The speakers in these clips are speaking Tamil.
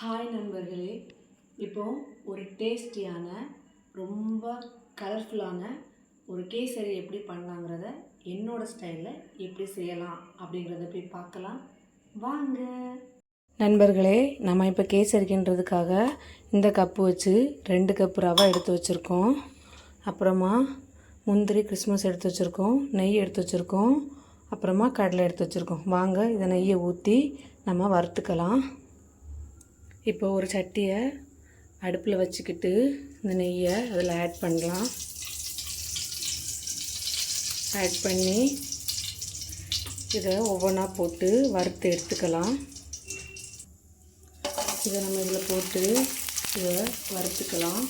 ஹாய் நண்பர்களே, இப்போது ஒரு டேஸ்டியான ரொம்ப கலர்ஃபுல்லான ஒரு கேசரி எப்படி பண்ணலாங்கிறத என்னோடய ஸ்டைலில் எப்படி செய்யலாம் அப்படிங்கிறத போய் பார்க்கலாம் வாங்க நண்பர்களே. நம்ம இப்போ கேசரிக்கின்றதுக்காக இந்த கப்பு வச்சு 2 கப்பு ரவை எடுத்து வச்சுருக்கோம். அப்புறமா முந்திரி கிறிஸ்மஸ் எடுத்து வச்சுருக்கோம், நெய் எடுத்து வச்சுருக்கோம், அப்புறமா கடலை எடுத்து வச்சுருக்கோம். வாங்க இதை நெய்யை ஊற்றி நம்ம வறுத்துக்கலாம். இப்போ ஒரு சட்டியை அடுப்பில் வச்சுக்கிட்டு இந்த நெய்யை அதில் ஆட் பண்ணலாம். ஆட் பண்ணி இதை ஒவ்வொன்றா போட்டு வறுத்து எடுத்துக்கலாம். இதை நம்ம இதில் போட்டு இதை வறுத்துக்கலாம்.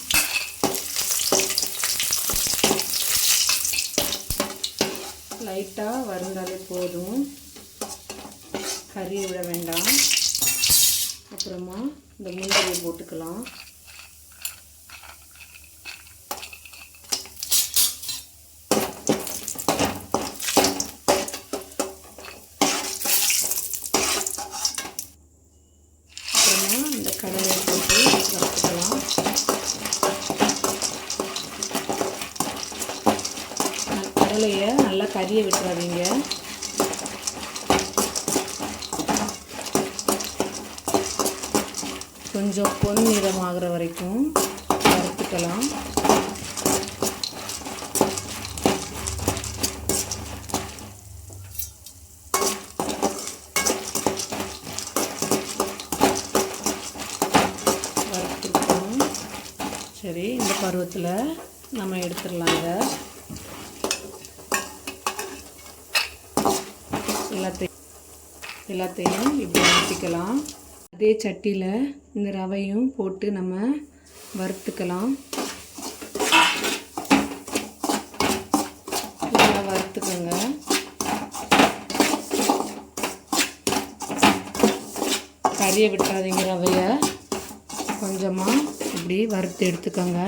லைட்டாக வறுந்தாலே போதும், கறியை விட வேண்டாம். அப்புறமா இந்த முந்திரியை போட்டுக்கலாம். அப்புறமா இந்த கடலையை போட்டு வறுத்துக்கலாம். கடலையை நல்லா கறியை விட்டுறாதீங்க. கொஞ்சம் பொன்னிறமாகிற வரைக்கும் வறுத்துக்கலாம். வறுத்துருக்கோம். சரி, இந்த பருவத்தில் நம்ம எடுத்துடலாங்க. எல்லாத்தையும் இப்படி ஊற்றிக்கலாம். அதே சட்டியில் இந்த ரவையும் போட்டு நம்ம வறுத்துக்கலாம். நல்லா வறுத்துக்கோங்க. கறியை விட்டுறாதீங்க. ரவையை கொஞ்சமாக இப்படி வறுத்து எடுத்துக்கோங்க.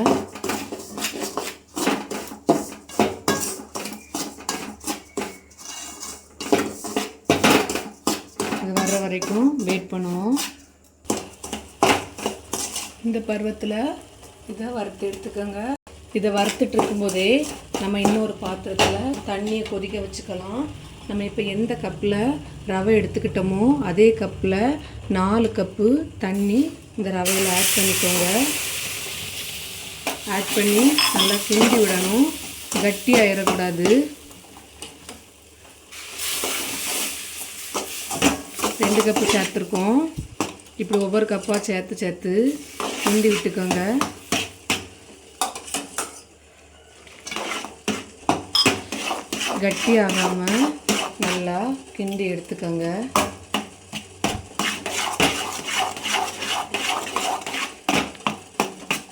இது வர்ற வரைக்கும் வெயிட் பண்ணுவோம். இந்த பருவத்தில் இதை வறுத்து எடுத்துக்கோங்க. இதை வறுத்துட்டு இருக்கும்போதே நம்ம இன்னொரு பாத்திரத்தில் தண்ணியை கொதிக்க வச்சுக்கலாம். நம்ம இப்போ எந்த கப்பில் ரவை எடுத்துக்கிட்டோமோ அதே கப்பில் 4 கப்பு தண்ணி இந்த ரவையில் ஆட் பண்ணிக்கோங்க. ஆட் பண்ணி நல்லா கிண்டி விடணும், கட்டியாயிடக்கூடாது. 2 கப்பு சேர்த்துருக்கோம். இப்படி ஒவ்வொரு கப்பாக சேர்த்து கிண்டி விட்டுக்கோங்க. கட்டி ஆகாமல் நல்லா கிண்டி எடுத்துக்கோங்க.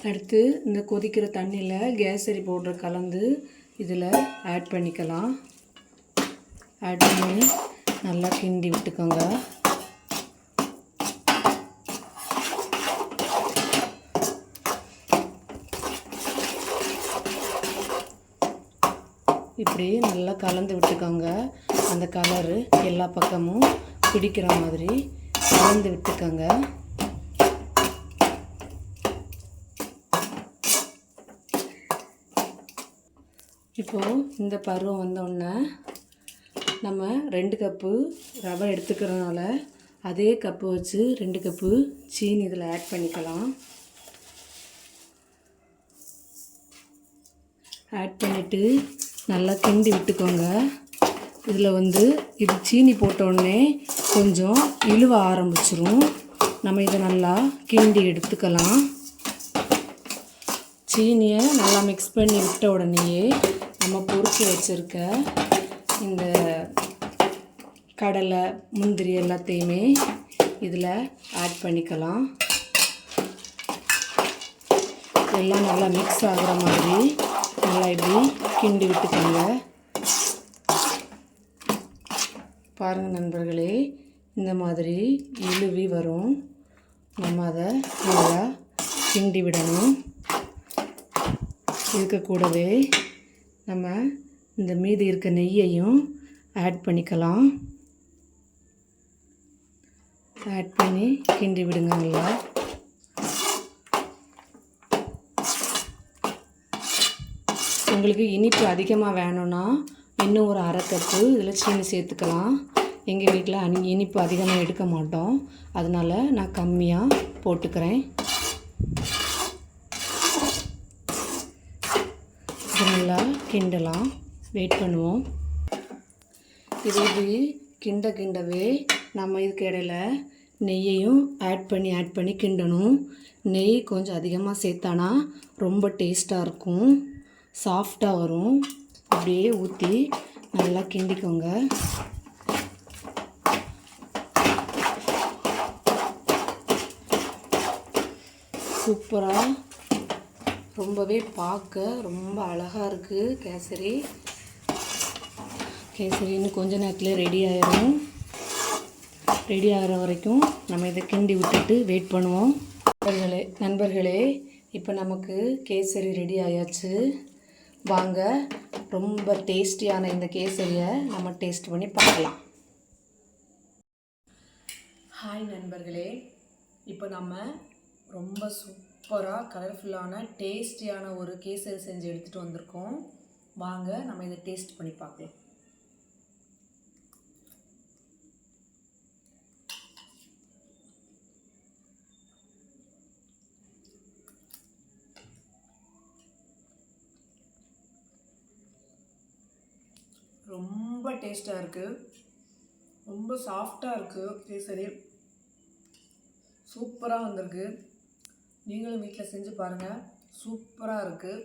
அடுத்து இந்த கொதிக்கிற தண்ணியில் கேசரி பவுடர் கலந்து இதில் ஆட் பண்ணிக்கலாம். ஆட் பண்ணி நல்லா கிண்டி விட்டுக்கோங்க. இப்படி நல்லா கலந்து விட்டுக்கோங்க. அந்த கலரு எல்லா பக்கமும் பிடிக்கிற மாதிரி கலந்து விட்டுக்கோங்க. இப்போது இந்த பருவம் வந்தோடனே நம்ம 2 கப்பு ரவை எடுத்துக்கிறதுனால அதே கப்பு வச்சு 2 கப்பு சீனி இதில் ஆட் பண்ணிக்கலாம். ஆட் பண்ணிவிட்டு நல்லா கிண்டி விட்டுக்கோங்க. இதில் இது சீனி போட்டோடனே கொஞ்சம் இழுவ ஆரம்பிச்சிரும். நம்ம இதை நல்லா கிண்டி எடுத்துக்கலாம். சீனியை நல்லா மிக்ஸ் பண்ணி விட்ட உடனேயே நம்ம பொரிச்சு வச்சுருக்க இந்த கடலை முந்திரி எல்லாத்தையுமே இதில் ஆட் பண்ணிக்கலாம். எல்லாம் நல்லா மிக்ஸ் ஆகிற மாதிரி நல்லா இப்படி கிண்டி விட்டுக்கோங்க. பாருங்கள் நண்பர்களே, இந்த மாதிரி இழுவி வரும். நம்ம அதை நல்லா கிண்டி விடணும். இதுக்கு கூடவே நம்ம இந்த மீதி இருக்க நெய்யையும் ஆட் பண்ணிக்கலாம். ஆட் பண்ணி கிண்டி விடுங்க நல்லா. உங்களுக்கு இனிப்பு அதிகமாக வேணும்னா இன்னும் ஒரு அரை கப்பு இதில் சீனி சேர்த்துக்கலாம். எங்கள் வீட்டில் இனிப்பு அதிகமாக எடுக்க மாட்டோம், அதனால் நான் கம்மியாக போட்டுக்கிறேன். இது நல்லா கிண்டலாம், வெயிட் பண்ணுவோம். இது கிண்டவே நம்ம இதுக்கு இடையில நெய்யையும் ஆட் பண்ணி கிண்டணும். நெய் கொஞ்சம் அதிகமாக சேர்த்தானா ரொம்ப டேஸ்ட்டாக இருக்கும், சாஃப்டாக வரும். அப்படியே ஊற்றி நல்லா கிண்டிக்கோங்க. சூப்பராக, ரொம்பவே பார்க்க ரொம்ப அழகாக இருக்குது கேசரி. இன்னும் கொஞ்ச நேரத்தில் ரெடி ஆயிடும். ரெடி ஆகிற வரைக்கும் நம்ம இதை கிண்டி விட்டுட்டு வெயிட் பண்ணுவோம். நண்பர்களே, இப்போ நமக்கு கேசரி ரெடி ஆயாச்சு. வாங்க, ரொம்ப டேஸ்டியான இந்த கேசரியை நம்ம டேஸ்ட் பண்ணி பார்க்கலாம். ஹாய் நண்பர்களே, இப்போ நம்ம ரொம்ப சூப்பராக கலர்ஃபுல்லான டேஸ்டியான ஒரு கேசரி செஞ்சு எடுத்துகிட்டு வந்திருக்கோம். வாங்க நம்ம இதை டேஸ்ட் பண்ணி பார்க்கலாம். ரொம்ப டேஸ்ட்டாக இருக்குது, ரொம்ப சாஃப்டாக இருக்குது. கேசரி சூப்பராக வந்திருக்கு. நீங்களும் வீட்டில் செஞ்சு பாருங்கள், சூப்பராக இருக்குது.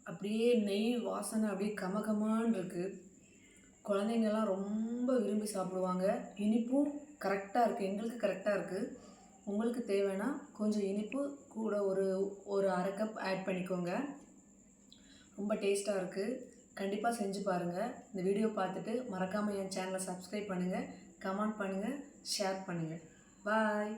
அப்படியே நெய் வாசனை அப்படியே கமகமான்னு இருக்குது. குழந்தைங்கள்லாம் ரொம்ப விரும்பி சாப்பிடுவாங்க. இனிப்பும் கரெக்டாக இருக்குது, எங்களுக்கு கரெக்டாக இருக்குது. உங்களுக்கு தேவைன்னா கொஞ்சம் இனிப்பு கூட ஒரு அரை கப் ஆட் பண்ணிக்கோங்க. ரொம்ப டேஸ்ட்டாக இருக்குது. கண்டிப்பாக செஞ்சு பாருங்கள். இந்த வீடியோ பார்த்துட்டு மறக்காமல் என் சேனலை சப்ஸ்கிரைப் பண்ணுங்கள், கமெண்ட் பண்ணுங்கள், ஷேர் பண்ணுங்கள். பாய்.